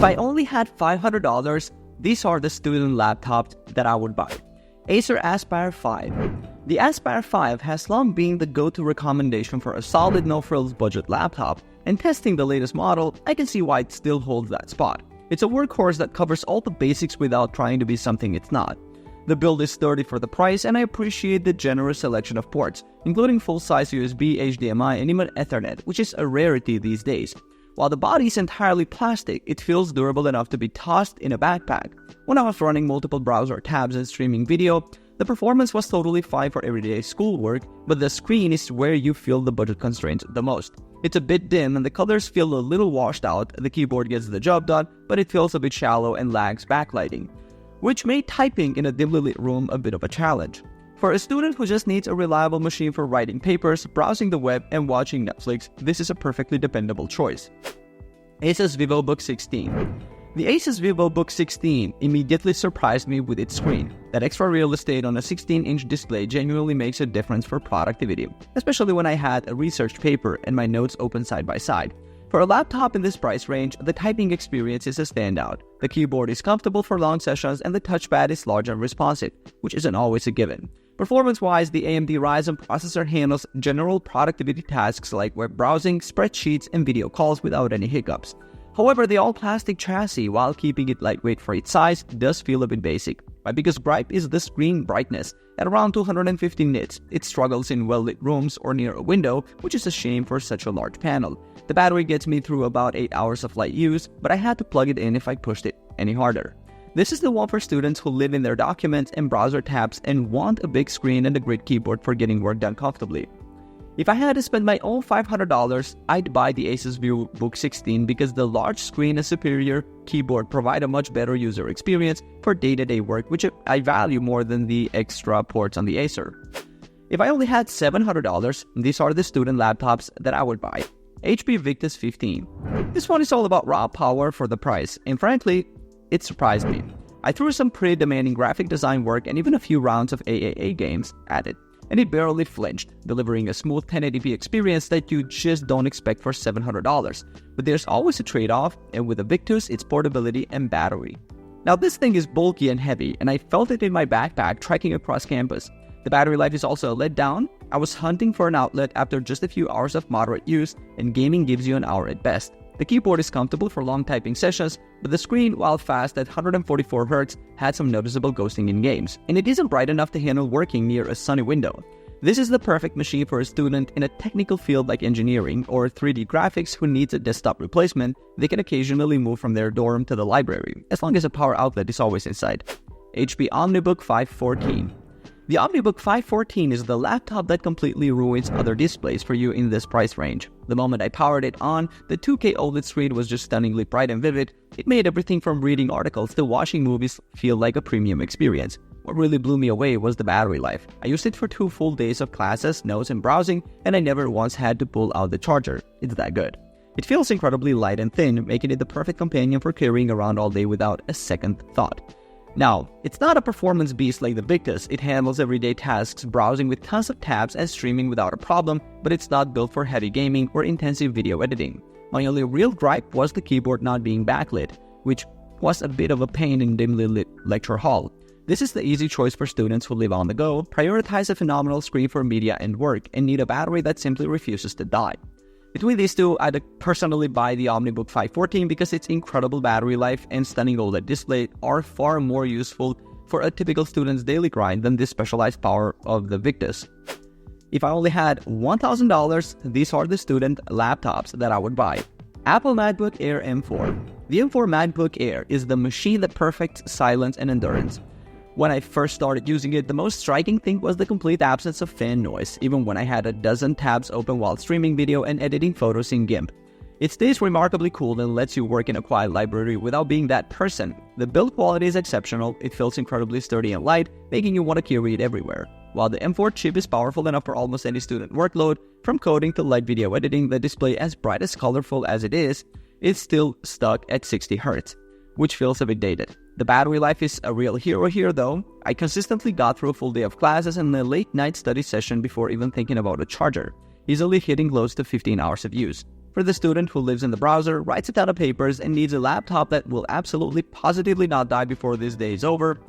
If I only had $500, these are the student laptops that I would buy. Acer Aspire 5. The Aspire 5 has long been the go-to recommendation for a solid no-frills budget laptop, and testing the latest model, I can see why it still holds that spot. It's a workhorse that covers all the basics without trying to be something it's not. The build is sturdy for the price, and I appreciate the generous selection of ports, including full-size USB, HDMI, and even Ethernet, which is a rarity these days. While the body is entirely plastic, it feels durable enough to be tossed in a backpack. When I was running multiple browser tabs and streaming video, the performance was totally fine for everyday schoolwork, but the screen is where you feel the budget constraints the most. It's a bit dim and the colors feel a little washed out, the keyboard gets the job done, but it feels a bit shallow and lags backlighting, which made typing in a dimly lit room a bit of a challenge. For a student who just needs a reliable machine for writing papers, browsing the web, and watching Netflix, this is a perfectly dependable choice. Asus VivoBook 16. The Asus VivoBook 16 immediately surprised me with its screen. That extra real estate on a 16-inch display genuinely makes a difference for productivity, especially when I had a research paper and my notes open side by side. For a laptop in this price range, the typing experience is a standout. The keyboard is comfortable for long sessions and the touchpad is large and responsive, which isn't always a given. Performance-wise, the AMD Ryzen processor handles general productivity tasks like web browsing, spreadsheets, and video calls without any hiccups. However, the all-plastic chassis, while keeping it lightweight for its size, does feel a bit basic. My biggest gripe is the screen brightness. At around 250 nits, it struggles in well-lit rooms or near a window, which is a shame for such a large panel. The battery gets me through about 8 hours of light use, but I had to plug it in if I pushed it any harder. This is the one for students who live in their documents and browser tabs and want a big screen and a great keyboard for getting work done comfortably. If I had to spend my own $500, I'd buy the Asus VivoBook 16 because the large screen and superior keyboard provide a much better user experience for day-to-day work, which I value more than the extra ports on the Acer. If I only had $700, these are the student laptops that I would buy. HP Victus 15. This one is all about raw power for the price, and frankly, it surprised me. I threw some pretty demanding graphic design work and even a few rounds of AAA games at it, and it barely flinched, delivering a smooth 1080p experience that you just don't expect for $700. But there's always a trade-off, and with the Victus, it's portability and battery. Now this thing is bulky and heavy, and I felt it in my backpack trekking across campus. The battery life is also a letdown. I was hunting for an outlet after just a few hours of moderate use, and gaming gives you an hour at best. The keyboard is comfortable for long typing sessions, but the screen, while fast at 144Hz, had some noticeable ghosting in games, and it isn't bright enough to handle working near a sunny window. This is the perfect machine for a student in a technical field like engineering or 3D graphics who needs a desktop replacement. They can occasionally move from their dorm to the library, as long as a power outlet is always inside. HP OmniBook 514. The OmniBook 514 is the laptop that completely ruins other displays for you in this price range. The moment I powered it on, the 2K OLED screen was just stunningly bright and vivid. It made everything from reading articles to watching movies feel like a premium experience. What really blew me away was the battery life. I used it for 2 full days of classes, notes, and browsing, and I never once had to pull out the charger. It's that good. It feels incredibly light and thin, making it the perfect companion for carrying around all day without a second thought. Now, it's not a performance beast like the Victus. It handles everyday tasks, browsing with tons of tabs and streaming without a problem, but it's not built for heavy gaming or intensive video editing. My only real gripe was the keyboard not being backlit, which was a bit of a pain in dimly lit lecture hall. This is the easy choice for students who live on the go, prioritize a phenomenal screen for media and work, and need a battery that simply refuses to die. Between these two, I'd personally buy the OmniBook 514 because its incredible battery life and stunning OLED display are far more useful for a typical student's daily grind than the specialized power of the Victus. If I only had $1,000, these are the student laptops that I would buy. Apple MacBook Air M4. The M4 MacBook Air is the machine that perfects silence and endurance. When I first started using it, the most striking thing was the complete absence of fan noise, even when I had a dozen tabs open while streaming video and editing photos in GIMP. It stays remarkably cool and lets you work in a quiet library without being that person. The build quality is exceptional, it feels incredibly sturdy and light, making you want to carry it everywhere. While the M4 chip is powerful enough for almost any student workload, from coding to light video editing, the display, as bright as colorful as it is still stuck at 60 Hz, which feels a bit dated. The battery life is a real hero here though. I consistently got through a full day of classes and a late night study session before even thinking about a charger, easily hitting close to 15 hours of use. For the student who lives in the browser, writes a ton of papers, and needs a laptop that will absolutely positively not die before this day is over,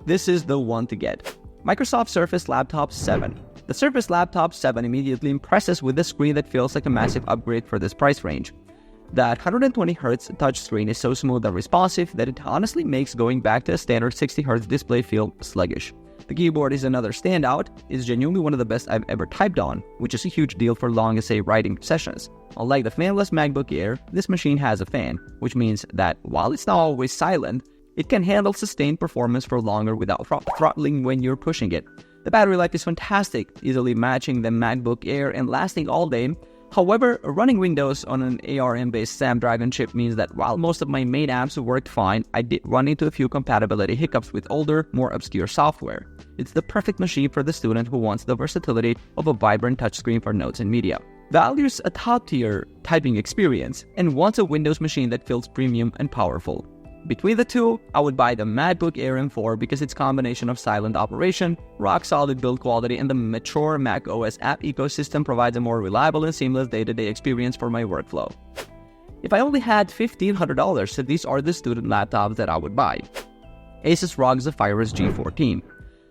this is the one to get. Microsoft Surface Laptop 7. The Surface Laptop 7 immediately impresses with a screen that feels like a massive upgrade for this price range. That 120Hz touchscreen is so smooth and responsive that it honestly makes going back to a standard 60Hz display feel sluggish. The keyboard is another standout, is genuinely one of the best I've ever typed on, which is a huge deal for long essay writing sessions. Unlike the fanless MacBook Air, this machine has a fan, which means that while it's not always silent, it can handle sustained performance for longer without throttling when you're pushing it. The battery life is fantastic, easily matching the MacBook Air and lasting all day. However, running Windows on an ARM-based Snapdragon chip means that while most of my main apps worked fine, I did run into a few compatibility hiccups with older, more obscure software. It's the perfect machine for the student who wants the versatility of a vibrant touchscreen for notes and media, values a top-tier typing experience, and wants a Windows machine that feels premium and powerful. Between the two, I would buy the MacBook Air M4 because its combination of silent operation, rock-solid build quality, and the mature macOS app ecosystem provides a more reliable and seamless day-to-day experience for my workflow. If I only had $1,500, so these are the student laptops that I would buy. Asus ROG Zephyrus G14.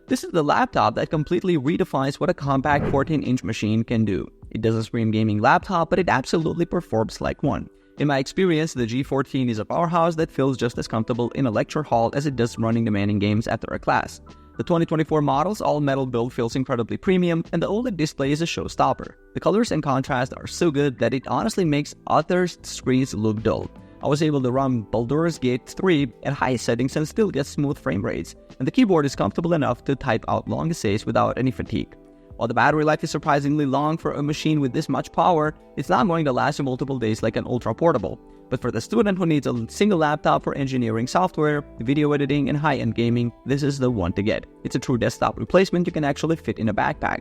This is the laptop that completely redefines what a compact 14-inch machine can do. It doesn't scream gaming laptop, but it absolutely performs like one. In my experience, the G14 is a powerhouse that feels just as comfortable in a lecture hall as it does running demanding games after a class. The 2024 model's all-metal build feels incredibly premium, and the OLED display is a showstopper. The colors and contrast are so good that it honestly makes other screens look dull. I was able to run Baldur's Gate 3 at high settings and still get smooth frame rates, and the keyboard is comfortable enough to type out long essays without any fatigue. While the battery life is surprisingly long for a machine with this much power, it's not going to last you multiple days like an ultra portable. But for the student who needs a single laptop for engineering software, video editing, and high-end gaming, this is the one to get. It's a true desktop replacement you can actually fit in a backpack.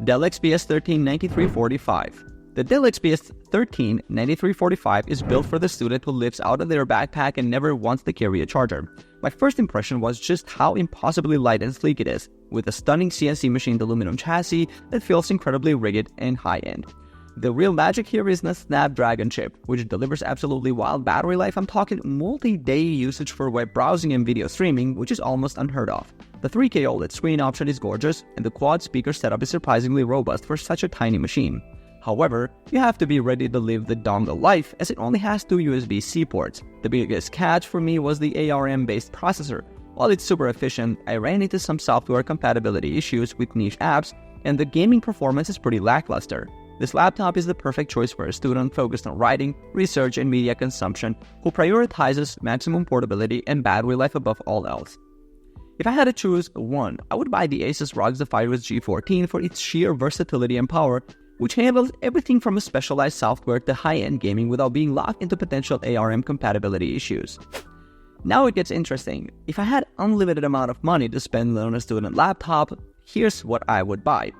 Dell XPS 13 9345. The Dell XPS 13 9345 is built for the student who lives out of their backpack and never wants to carry a charger. My first impression was just how impossibly light and sleek it is, with a stunning CNC machined aluminum chassis that feels incredibly rugged and high-end. The real magic here is the Snapdragon chip, which delivers absolutely wild battery life. I'm talking multi-day usage for web browsing and video streaming, which is almost unheard of. The 3K OLED screen option is gorgeous, and the quad speaker setup is surprisingly robust for such a tiny machine. However, you have to be ready to live the dongle life, as it only has 2 USB-C ports. The biggest catch for me was the ARM-based processor. While it's super efficient, I ran into some software compatibility issues with niche apps, and the gaming performance is pretty lackluster. This laptop is the perfect choice for a student focused on writing, research, and media consumption who prioritizes maximum portability and battery life above all else. If I had to choose one, I would buy the Asus ROG Zephyrus G14 for its sheer versatility and power, which handles everything from a specialized software to high-end gaming without being locked into potential ARM compatibility issues. Now it gets interesting. If I had unlimited amount of money to spend on a student laptop, here's what I would buy.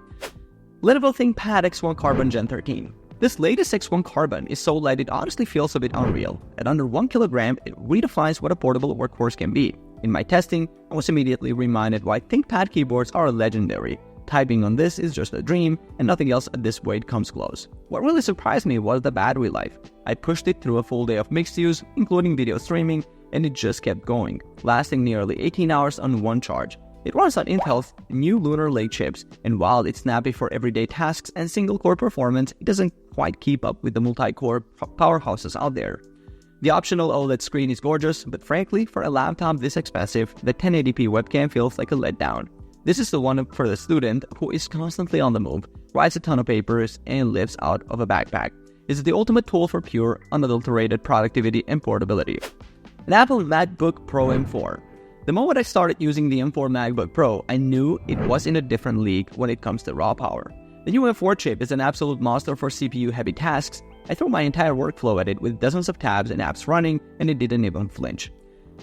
Lenovo ThinkPad X1 Carbon Gen 13. This latest X1 Carbon is so light it honestly feels a bit unreal. At under 1 kilogram, it redefines what a portable workhorse can be. In my testing, I was immediately reminded why ThinkPad keyboards are legendary. Typing on this is just a dream, and nothing else at this weight comes close. What really surprised me was the battery life. I pushed it through a full day of mixed use, including video streaming, and it just kept going, lasting nearly 18 hours on one charge. It runs on Intel's new Lunar Lake chips, and while it's snappy for everyday tasks and single-core performance, it doesn't quite keep up with the multi-core powerhouses out there. The optional OLED screen is gorgeous, but frankly, for a laptop this expensive, the 1080p webcam feels like a letdown. This is the one for the student who is constantly on the move, writes a ton of papers, and lives out of a backpack. It's the ultimate tool for pure, unadulterated productivity and portability. An Apple MacBook Pro M4. The moment I started using the M4 MacBook Pro, I knew it was in a different league when it comes to raw power. The new M4 chip is an absolute monster for CPU-heavy tasks. I threw my entire workflow at it with dozens of tabs and apps running, and it didn't even flinch.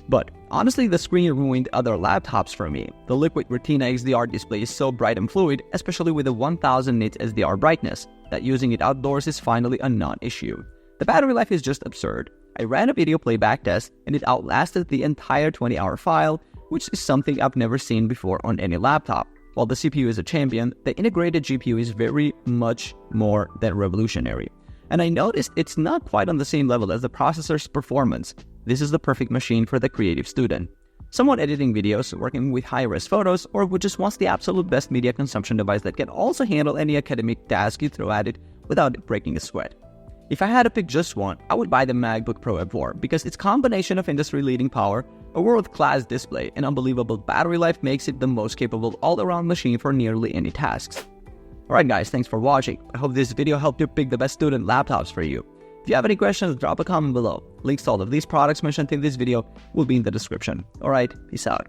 But honestly, the screen ruined other laptops for me. The Liquid Retina XDR display is so bright and fluid, especially with the 1000 nits SDR brightness, that using it outdoors is finally a non-issue. The battery life is just absurd. I ran a video playback test, and it outlasted the entire 20-hour file, which is something I've never seen before on any laptop. While the CPU is a champion, the integrated GPU is very much more than revolutionary. and I noticed it's not quite on the same level as the processor's performance. This is the perfect machine for the creative student. Someone editing videos, working with high-res photos, or who just wants the absolute best media consumption device that can also handle any academic task you throw at it without breaking a sweat. If I had to pick just one, I would buy the MacBook Pro M4 because its combination of industry-leading power, a world-class display, and unbelievable battery life makes it the most capable all-around machine for nearly any tasks. Alright guys, thanks for watching. I hope this video helped you pick the best student laptops for you. If you have any questions, drop a comment below. Links to all of these products mentioned in this video will be in the description. Alright, peace out.